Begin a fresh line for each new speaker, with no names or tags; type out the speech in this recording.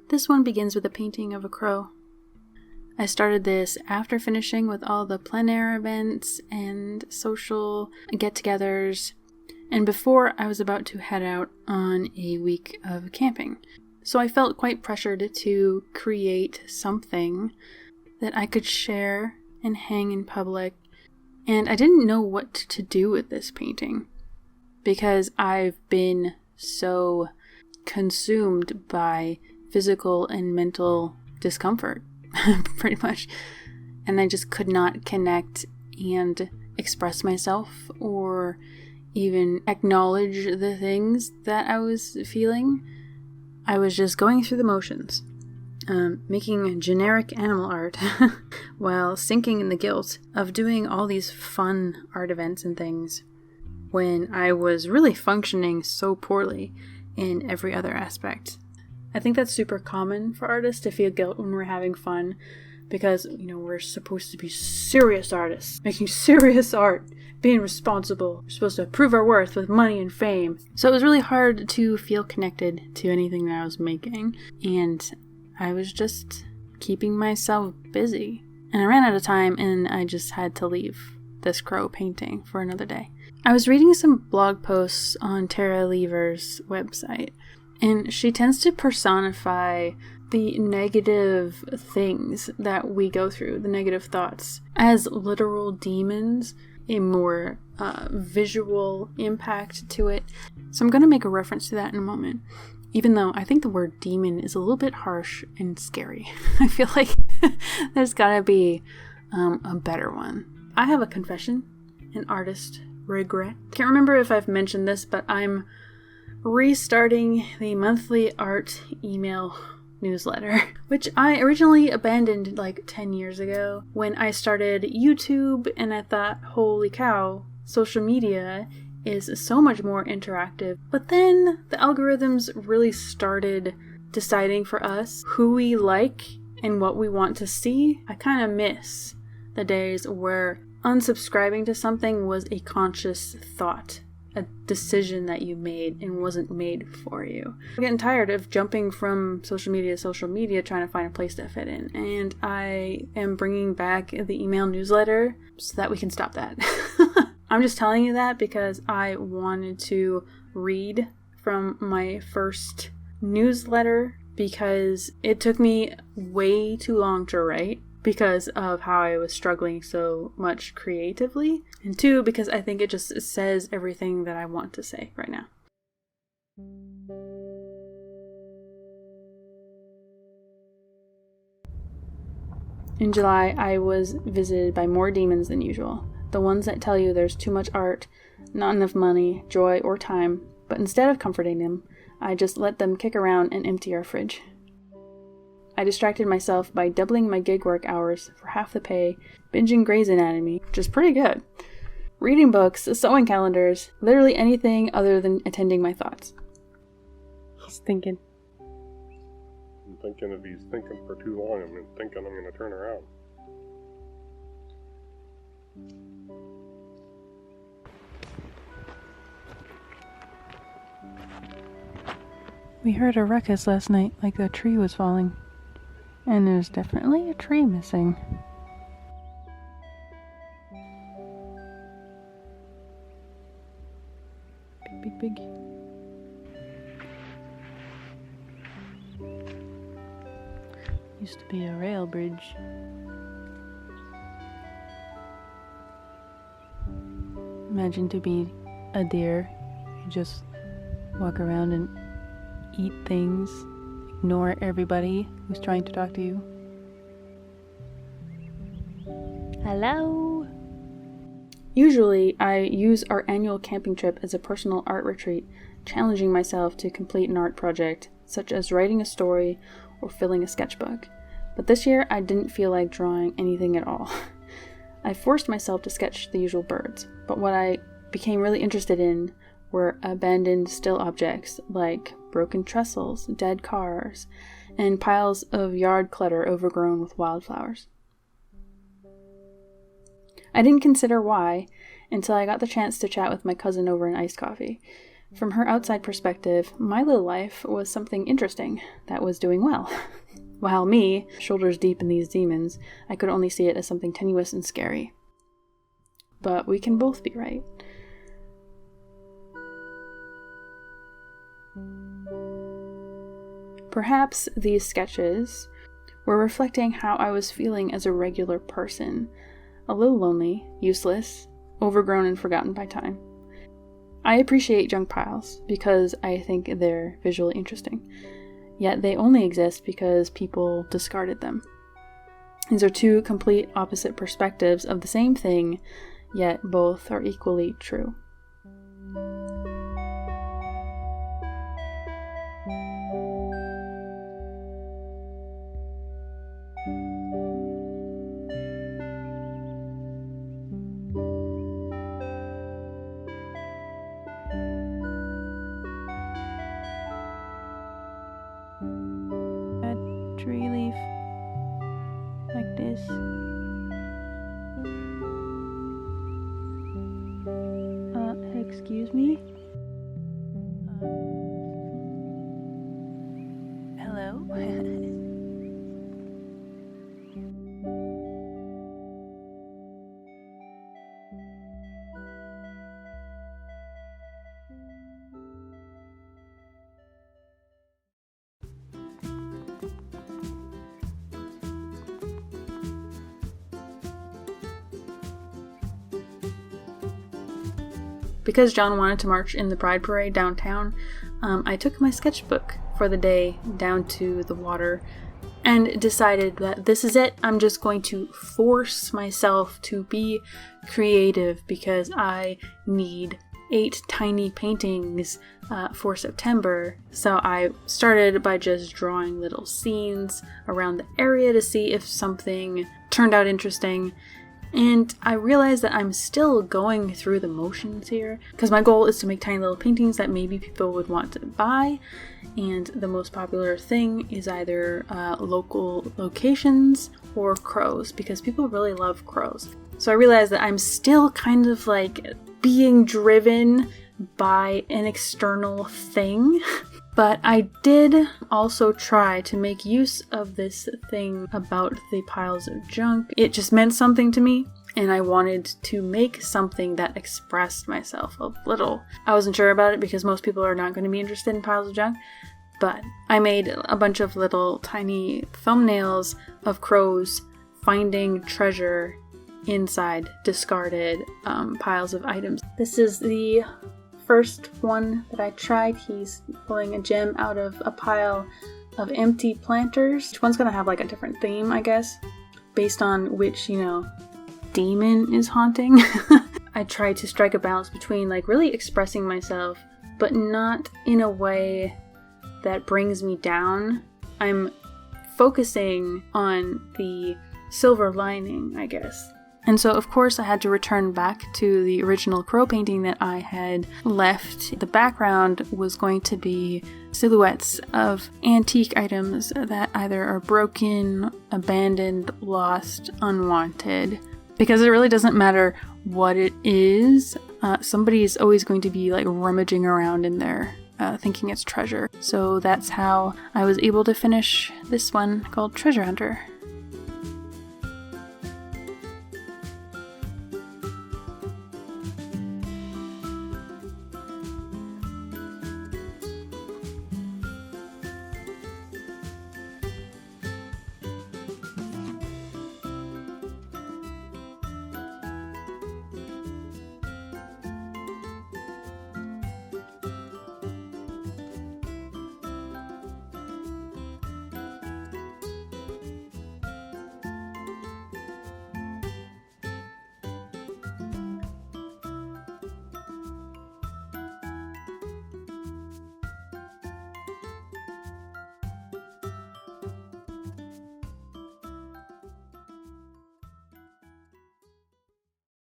This one begins with a painting of a crow. I started this after finishing with all the plein air events and social get-togethers, and before I was about to head out on a week of camping. So I felt quite pressured to create something that I could share and hang in public, and I didn't know what to do with this painting because I've been so consumed by physical and mental discomfort, pretty much, and I just could not connect and express myself or even acknowledge the things that I was feeling. I was just going through the motions, making generic animal art while sinking in the guilt of doing all these fun art events and things when I was really functioning so poorly in every other aspect. I think that's super common for artists to feel guilt when we're having fun because, we're supposed to be serious artists, making serious art, being responsible. We're supposed to prove our worth with money and fame. So it was really hard to feel connected to anything that I was making, and I was just keeping myself busy. And I ran out of time, and I just had to leave this crow painting for another day. I was reading some blog posts on Tara Lever's website, and she tends to personify the negative things that we go through, the negative thoughts, as literal demons, a more visual impact to it. So I'm going to make a reference to that in a moment, even though I think the word demon is a little bit harsh and scary. I feel like there's got to be a better one. I have a confession, an artist regret. Can't remember if I've mentioned this, but I'm restarting the monthly art email newsletter, which I originally abandoned like 10 years ago when I started YouTube, and I thought, holy cow, social media is so much more interactive. But then the algorithms really started deciding for us who we like and what we want to see. I kind of miss the days where unsubscribing to something was a conscious thought, a decision that you made and wasn't made for you. I'm getting tired of jumping from social media to social media trying to find a place to fit in, and I am bringing back the email newsletter so that we can stop that. I'm just telling you that because I wanted to read from my first newsletter because it took me way too long to write because of how I was struggling so much creatively, and two, because I think it just says everything that I want to say right now. In July, I was visited by more demons than usual. The ones that tell you there's too much art, not enough money, joy, or time, but instead of comforting them, I just let them kick around and empty our fridge. I distracted myself by doubling my gig work hours for half the pay, binging Grey's Anatomy, which is pretty good, reading books, sewing calendars, literally anything other than attending my thoughts. He's thinking.
I'm thinking if he's thinking for too long, I'm thinking I'm going to turn around.
We heard a ruckus last night, like a tree was falling. And there's definitely a tree missing. Big, big, big. Used to be a rail bridge. Imagine to be a deer. You just walk around and eat things. Ignore everybody who's trying to talk to you. Hello? Usually, I use our annual camping trip as a personal art retreat, challenging myself to complete an art project, such as writing a story or filling a sketchbook. But this year, I didn't feel like drawing anything at all. I forced myself to sketch the usual birds, but what I became really interested in were abandoned still objects like broken trestles, dead cars, and piles of yard clutter overgrown with wildflowers. I didn't consider why until I got the chance to chat with my cousin over an iced coffee. From her outside perspective, my little life was something interesting that was doing well. While me, shoulders deep in these demons, I could only see it as something tenuous and scary. But we can both be right. Perhaps these sketches were reflecting how I was feeling as a regular person, a little lonely, useless, overgrown and forgotten by time. I appreciate junk piles because I think they're visually interesting, yet they only exist because people discarded them. These are two complete opposite perspectives of the same thing, yet both are equally true. Tree leaf like this. Excuse me? Hello? Because John wanted to march in the Pride Parade downtown, I took my sketchbook for the day down to the water and decided that this is it. I'm just going to force myself to be creative because I need 8 tiny paintings for September. So I started by just drawing little scenes around the area to see if something turned out interesting. And I realized that I'm still going through the motions here, because my goal is to make tiny little paintings that maybe people would want to buy, and the most popular thing is either local locations or crows, because people really love crows. So I realized that I'm still kind of like being driven by an external thing. But I did also try to make use of this thing about the piles of junk. It just meant something to me, and I wanted to make something that expressed myself a little. I wasn't sure about it because most people are not going to be interested in piles of junk, but I made a bunch of little tiny thumbnails of crows finding treasure inside discarded piles of items. This is the first one that I tried. He's pulling a gem out of a pile of empty planters. Each one's gonna have like a different theme, I guess, based on which, demon is haunting. I tried to strike a balance between like really expressing myself, but not in a way that brings me down. I'm focusing on the silver lining, I guess. And so, of course, I had to return back to the original crow painting that I had left. The background was going to be silhouettes of antique items that either are broken, abandoned, lost, unwanted. Because it really doesn't matter what it is, somebody is always going to be like rummaging around in there, thinking it's treasure. So that's how I was able to finish this one called Treasure Hunter.